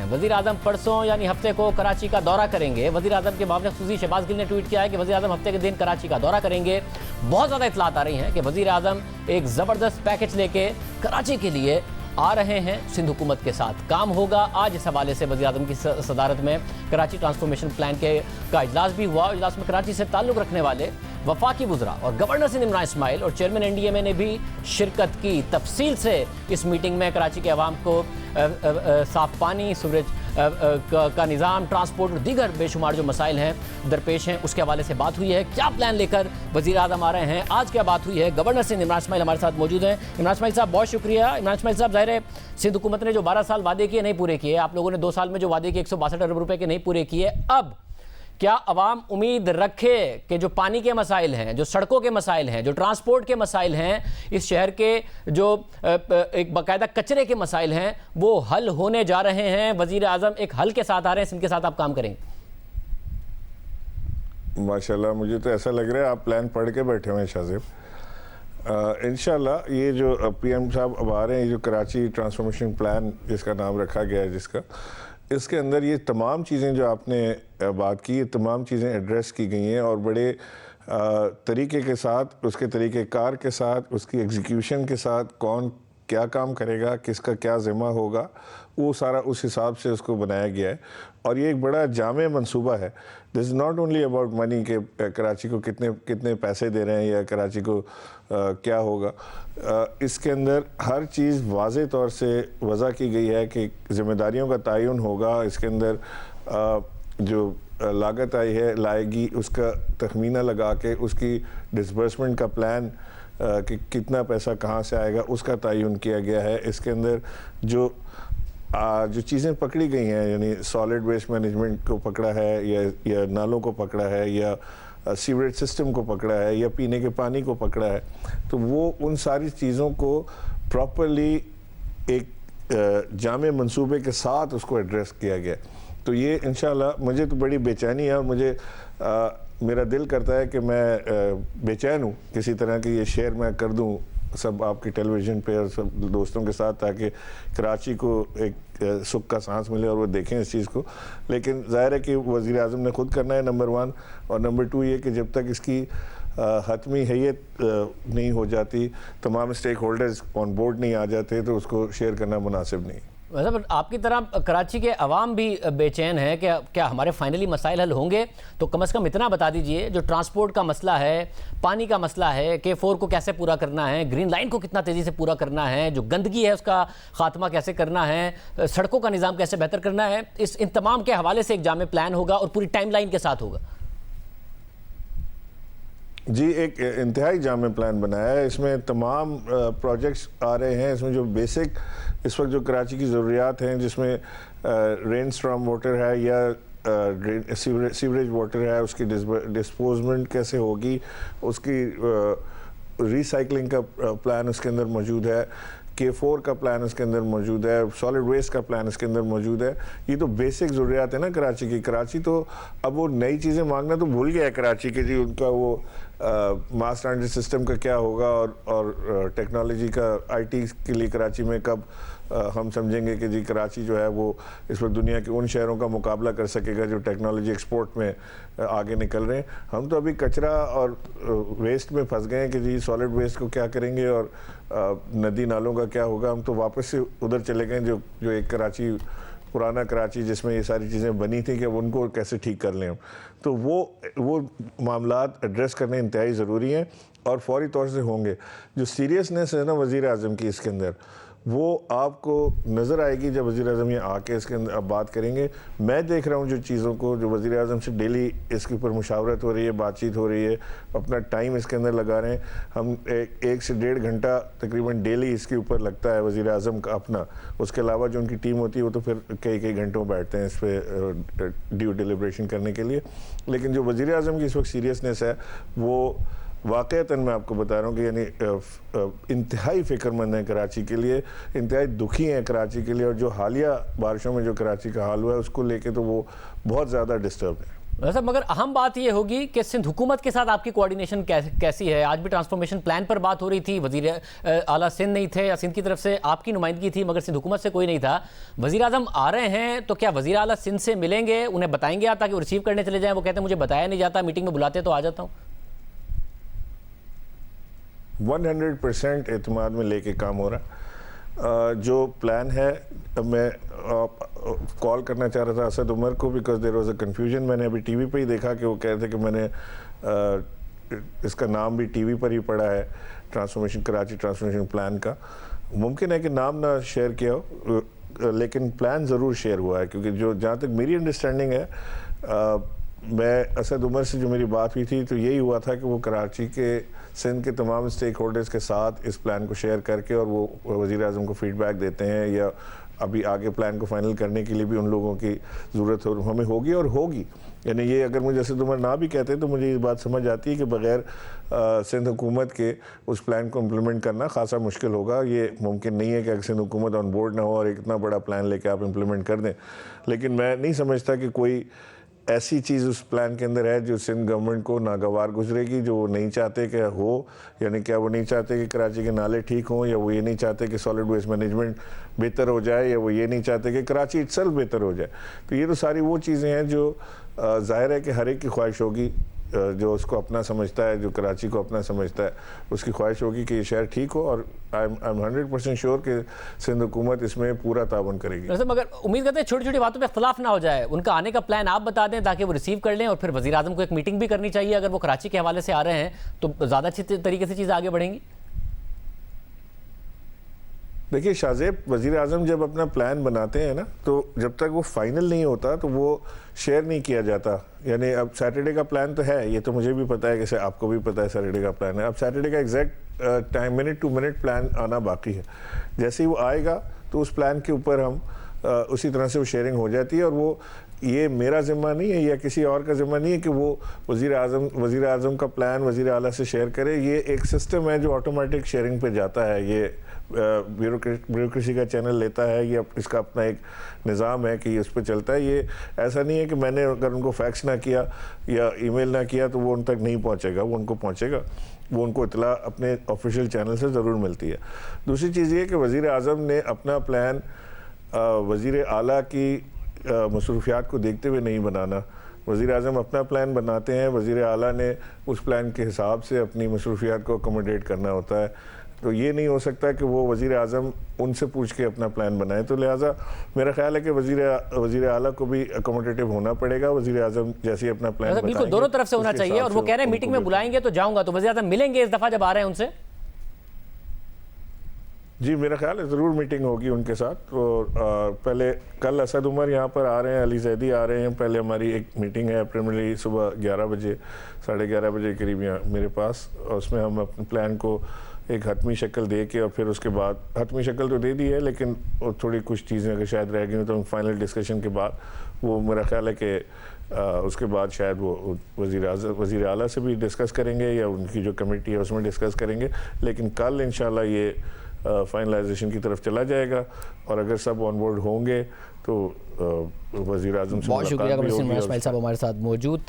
वज़ीर आज़म परसों यानी हफ्ते को कराची का दौरा करेंगे। वज़ीर आज़म के बावजूद खुशी शहबाज गिल ने ट्वीट किया है कि वज़ीर आज़म हफ्ते के दिन कराची का दौरा करेंगे। बहुत ज़्यादा इत्तलात आ रही हैं कि वज़ीर आज़म एक ज़बरदस्त पैकेज लेके कराची के लिए आ रहे हैं। सिंध हुकूमत के साथ काम होगा। आज इस हवाले से वज़ीर आज़म की सदारत में कराची ट्रांसफॉर्मेशन प्लान का इजलास भी हुआ। इजलास में कराची से ताल्लुक़ रखने वाले वफाकी वुज़रा और गवर्नर सिंध इमरान इस्माइल और चेयरमैन एनडीएमए ने भी शिरकत की। तफसील से इस मीटिंग में कराची के अवाम को साफ़ पानी, सीवरेज का निज़ाम, ट्रांसपोर्ट और दीगर बेशुमार जो मसाइल हैं दरपेश हैं, उसके हवाले से बात हुई है। क्या प्लान लेकर वज़ीर आज़म आ रहे हैं, आज क्या बात हुई है। गवर्नर सिंध इमरान इस्माइल हमारे साथ मौजूद हैं। इमरान इस्माइल साहब बहुत शुक्रिया। इमरान इस्माइल साहब, ज़ाहिर है सिंध हुकूमत ने जो 12 साल वादे किए नहीं पूरे किए, आप लोगों ने 2 साल में जो वादे किए 162 अरब रुपए के नहीं पूरे किए। अब क्या अवाम उम्मीद रखे कि जो पानी के मसाइल हैं, जो सड़कों के मसाइल हैं, जो ट्रांसपोर्ट के मसाइल हैं, इस शहर के जो एक बाकायदा कचरे के मसाइल हैं, वो हल होने जा रहे हैं? वज़ीर आज़म एक हल के साथ आ रहे हैं, सिंध के साथ आप काम करेंगे? माशाल्लाह, मुझे तो ऐसा लग रहा है आप प्लान पढ़ के बैठे हुए हैं शाहज़ेब। इंशाल्लाह ये जो पीएम साहब अब आ रहे हैं, ये जो कराची ट्रांसफॉर्मेशन प्लान जिसका नाम रखा गया है, जिसका इसके अंदर ये तमाम चीज़ें जो आपने बात की, ये तमाम चीज़ें एड्रेस की गई हैं और बड़े तरीके के साथ, उसके तरीक़ेकार के साथ, उसकी एग्जीक्यूशन के साथ, कौन क्या काम करेगा, किसका क्या ज़िम्मा होगा, वो सारा उस हिसाब से उसको बनाया गया है। और ये एक बड़ा जामे मंसूबा है। This is not only about money के कराची को कितने पैसे दे रहे हैं या कराची को क्या होगा। इसके अंदर हर चीज़ वाज़े तौर से वज़ा की गई है कि ज़िम्मेदारियों का तयन होगा। इसके अंदर जो लागत लाएगी उसका तखमीना लगा के उसकी डिसबर्समेंट का प्लान कि कितना पैसा कहाँ से आएगा उसका तयन किया गया है। इसके अंदर जो चीज़ें पकड़ी गई हैं, यानी सॉलिड वेस्ट मैनेजमेंट को पकड़ा है या नालों को पकड़ा है या सीवरेज सिस्टम को पकड़ा है या पीने के पानी को पकड़ा है, तो वो उन सारी चीज़ों को प्रॉपरली एक जामे मंसूबे के साथ उसको एड्रेस किया गया। तो ये इंशाल्लाह, मुझे तो बड़ी बेचैनी है और मुझे मेरा दिल करता है कि मैं बेचैन हूँ किसी तरह की ये शेयर मैं कर दूँ सब आपकी टेलीविज़न पे और सब दोस्तों के साथ, ताकि कराची को एक सुख का सांस मिले और वो देखें इस चीज़ को। लेकिन ज़ाहिर है कि वज़ीर आज़म ने ख़ुद करना है, नंबर 1, और नंबर 2 ये कि जब तक इसकी हतमी हैयत नहीं हो जाती, तमाम स्टेक होल्डर्स ऑन बोर्ड नहीं आ जाते, तो उसको शेयर करना मुनासिब नहीं। मतलब आपकी तरह कराची के अवाम भी बेचैन है कि क्या हमारे फाइनली मसाइल हल होंगे? तो कम से कम इतना बता दीजिए, जो ट्रांसपोर्ट का मसला है, पानी का मसला है, K4 को कैसे पूरा करना है, ग्रीन लाइन को कितना तेज़ी से पूरा करना है, जो गंदगी है उसका खात्मा कैसे करना है, सड़कों का निज़ाम कैसे बेहतर करना है, इन तमाम के हवाले से एक जामे प्लान होगा और पूरी टाइम लाइन के साथ होगा। जी, एक इंतहाई जामे प्लान बनाया है। इसमें तमाम प्रोजेक्ट्स आ रहे हैं। इसमें जो बेसिक इस वक्त जो कराची की ज़रूरियात हैं, जिसमें रेन स्टॉर्म वाटर है या सीवरेज वाटर है, उसकी डिस्पोजमेंट कैसे होगी, उसकी रिसाइकलिंग का प्लान उसके अंदर मौजूद है, K4 का प्लान इसके अंदर मौजूद है, सॉलिड वेस्ट का प्लान इसके अंदर मौजूद है। ये तो बेसिक ज़रूरियात है ना कराची की। कराची तो अब वो नई चीज़ें मांगना तो भूल गया है कराची के जी। उनका वो मास ट्रांजिट सिस्टम का क्या होगा और टेक्नोलॉजी का IT के लिए कराची में कब हम समझेंगे कि जी कराची जो है वो इस वक्त दुनिया के उन शहरों का मुकाबला कर सकेगा जो टेक्नोलॉजी एक्सपोर्ट में आगे निकल रहे हैं। हम तो अभी कचरा और वेस्ट में फंस गए हैं कि जी सॉलिड वेस्ट को क्या करेंगे और नदी नालों का क्या होगा। हम तो वापस से उधर चले गए जो एक कराची, पुराना कराची जिसमें ये सारी चीज़ें बनी थी, कि उनको कैसे ठीक कर लें हम। तो वो मामलात एड्रेस करने इंतहाई ज़रूरी हैं और फौरी तौर से होंगे। जो सीरियसनेस है ना वज़ीर आज़म की इसके अंदर, वो आपको नज़र आएगी जब वज़ीर आज़म ये आके इसके अंदर अब बात करेंगे। मैं देख रहा हूँ जो चीज़ों को, जो वज़ीर आज़म से डेली इसके ऊपर मुशावरत हो रही है, बातचीत हो रही है, अपना टाइम इसके अंदर लगा रहे हैं। हम 1 से 1.5 घंटा तकरीबन डेली इसके ऊपर लगता है वज़ीर आज़म का अपना। उसके अलावा जो उनकी टीम होती है वो तो फिर कई घंटों बैठते हैं इस पर ड्यू डिलिब्रेशन करने के लिए। लेकिन जो वज़ीर आज़म की इस वक्त सीरियसनेस है, वो वाक़ईतन मैं आपको बता रहा हूँ कि यानी इंतहाई फ़िक्रमंद हैं कराची के लिए, इंतहाई दुखी हैं कराची के लिए। और जो हालिया बारिशों में जो कराची का हाल हुआ है उसको लेके तो वो बहुत ज़्यादा डिस्टर्ब है। ویسے مگر اہم بات یہ ہوگی کہ سندھ حکومت کے ساتھ آپ کی کوارڈینیشن کیسی ہے؟ آج بھی ٹرانسفارمیشن پلان پر بات ہو رہی تھی، وزیر اعلیٰ سندھ نہیں تھے یا سندھ کی طرف سے آپ کی نمائندگی تھی مگر سندھ حکومت سے کوئی نہیں تھا. وزیر اعظم آ رہے ہیں تو کیا وزیر اعلیٰ سندھ سے ملیں گے؟ انہیں بتائیں گے آپ تاکہ وہ ریسیو کرنے چلے جائیں؟ وہ کہتے ہیں مجھے بتایا نہیں جاتا، میٹنگ میں بلاتے تو آ جاتا ہوں. 100% اعتماد میں لے کے کام ہو رہا. جو پلان ہے، میں کال کرنا چاہ رہا تھا اسد عمر کو because there was a confusion. میں نے ابھی ٹی وی پہ ہی دیکھا کہ وہ کہہ رہے تھے کہ میں نے اس کا نام بھی ٹی وی پر ہی پڑھا ہے، کراچی ٹرانسفارمیشن پلان کا. ممکن ہے کہ نام نہ شیئر کیا ہو لیکن پلان ضرور شیئر ہوا ہے، کیونکہ جو جہاں تک میری انڈرسٹینڈنگ ہے، میں اسد عمر سے جو میری بات ہوئی تھی تو یہی ہوا تھا کہ وہ کراچی کے سندھ کے تمام اسٹیک ہولڈرز کے ساتھ اس پلان کو شیئر کر کے اور وہ وزیر اعظم کو فیڈ بیک دیتے ہیں، یا ابھی آگے پلان کو فائنل کرنے کے لیے بھی ان لوگوں کی ضرورت ہمیں ہوگی اور ہوگی. یعنی یہ اگر مجھے اسد عمر نہ بھی کہتے تو مجھے یہ بات سمجھ آتی ہے کہ بغیر سندھ حکومت کے اس پلان کو امپلیمنٹ کرنا خاصا مشکل ہوگا. یہ ممکن نہیں ہے کہ سندھ حکومت آن بورڈ نہ ہو اور اتنا بڑا پلان لے کے آپ امپلیمنٹ کر دیں. لیکن میں نہیں سمجھتا کہ کوئی ایسی چیز اس پلان کے اندر ہے جو سندھ گورنمنٹ کو ناگوار گزرے گی، جو وہ نہیں چاہتے کہ ہو. یعنی کیا وہ نہیں چاہتے کہ کراچی کے نالے ٹھیک ہوں، یا وہ یہ نہیں چاہتے کہ سالڈ ویسٹ مینجمنٹ بہتر ہو جائے، یا وہ یہ نہیں چاہتے کہ کراچی اٹسیلف بہتر ہو جائے. تو یہ تو ساری وہ چیزیں ہیں جو ظاہر ہے کہ ہر ایک کی خواہش ہوگی، جو اس کو اپنا سمجھتا ہے، جو کراچی کو اپنا سمجھتا ہے، اس کی خواہش ہوگی کہ یہ شہر ٹھیک ہو. اور آئی ایم 100% شیور کہ سندھ حکومت اس میں پورا تعاون کرے گی. مگر امید کرتے ہیں چھوٹی چھوٹی باتوں پہ اختلاف نہ ہو جائے. ان کا آنے کا پلان آپ بتا دیں تاکہ وہ ریسیو کر لیں، اور پھر وزیر اعظم کو ایک میٹنگ بھی کرنی چاہیے. اگر وہ کراچی کے حوالے سے آ رہے ہیں تو زیادہ اچھی طریقے سے چیزیں آگے بڑھیں گی. دیکھیے شاہ زیب، وزیر اعظم جب اپنا پلان بناتے ہیں نا، تو جب تک وہ فائنل نہیں ہوتا تو وہ شیئر نہیں کیا جاتا. یعنی اب سیٹرڈے کا پلان تو ہے، یہ تو مجھے بھی پتا ہے، کہ آپ کو بھی پتا ہے سیٹرڈے کا پلان ہے. اب سیٹرڈے کا exact time minute to minute plan آنا باقی ہے. جیسے ہی وہ آئے گا تو اس پلان کے اوپر ہم اسی طرح سے وہ شیئرنگ ہو جاتی ہے. اور وہ یہ میرا ذمہ نہیں ہے یا کسی اور کا ذمہ نہیں ہے کہ وہ وزیر اعظم کا پلان وزیر اعلیٰ سے شیئر کرے. یہ ایک سسٹم ہے جو آٹومیٹک شیئرنگ پہ جاتا ہے. یہ بیوروکریسی کا چینل لیتا ہے، یہ اس کا اپنا ایک نظام ہے کہ یہ اس پہ چلتا ہے. یہ ایسا نہیں ہے کہ میں نے اگر ان کو فیکس نہ کیا یا ای میل نہ کیا تو وہ ان تک نہیں پہنچے گا. وہ ان کو پہنچے گا، وہ ان کو اطلاع اپنے آفیشیل چینل سے ضرور ملتی ہے. دوسری چیز یہ کہ وزیر اعظم نے اپنا پلان وزیر اعلیٰ کی مصروفیات کو دیکھتے ہوئے نہیں بنانا. وزیر اعظم اپنا پلان بناتے ہیں، وزیر اعلیٰ نے اس پلان کے حساب سے اپنی مصروفیات کو اکوموڈیٹ کرنا ہوتا ہے. تو یہ نہیں ہو سکتا کہ وہ وزیر اعظم ان سے پوچھ کے اپنا پلان بنائے. تو لہٰذا میرا خیال ہے کہ وزیر اعلیٰ کو بھی اکوموڈیٹیو ہونا پڑے گا. وزیر اعظم جیسے اپنا پلان بتائیں گے بالکل دونوں طرف سے ہونا چاہیے. اور وہ کہہ رہے ہیں میٹنگ میں بلائیں گے تو جاؤں گا. تو وزیر اعظم ملیں گے اس دفعہ جب آ رہے ہیں ان سے؟ جی میرا خیال ہے ضرور میٹنگ ہوگی ان کے ساتھ. اور پہلے کل اسد عمر یہاں پر آ رہے ہیں، علی زیدی آ رہے ہیں. پہلے ہماری ایک میٹنگ ہے پریمرلی صبح 11 بجے 11:30 بجے قریب یہاں میرے پاس. اور اس میں ہم اپنے پلان کو ایک حتمی شکل دے کے، اور پھر اس کے بعد حتمی شکل تو دے دی ہے لیکن تھوڑی کچھ چیزیں اگر شاید رہ گئی تو فائنل ڈسکشن کے بعد وہ میرا خیال ہے کہ اس کے بعد شاید وہ وزیر اعلیٰ سے بھی ڈسکس کریں گے یا ان کی جو کمیٹی ہے اس میں ڈسکس کریں گے. لیکن کل انشاءاللہ یہ فائنلائزیشن کی طرف چلا جائے گا. اور اگر سب آن بورڈ ہوں گے تو وزیر اعظم سے بہت شکریہ. اسماعیل صاحب ہمارے ساتھ موجود تھے.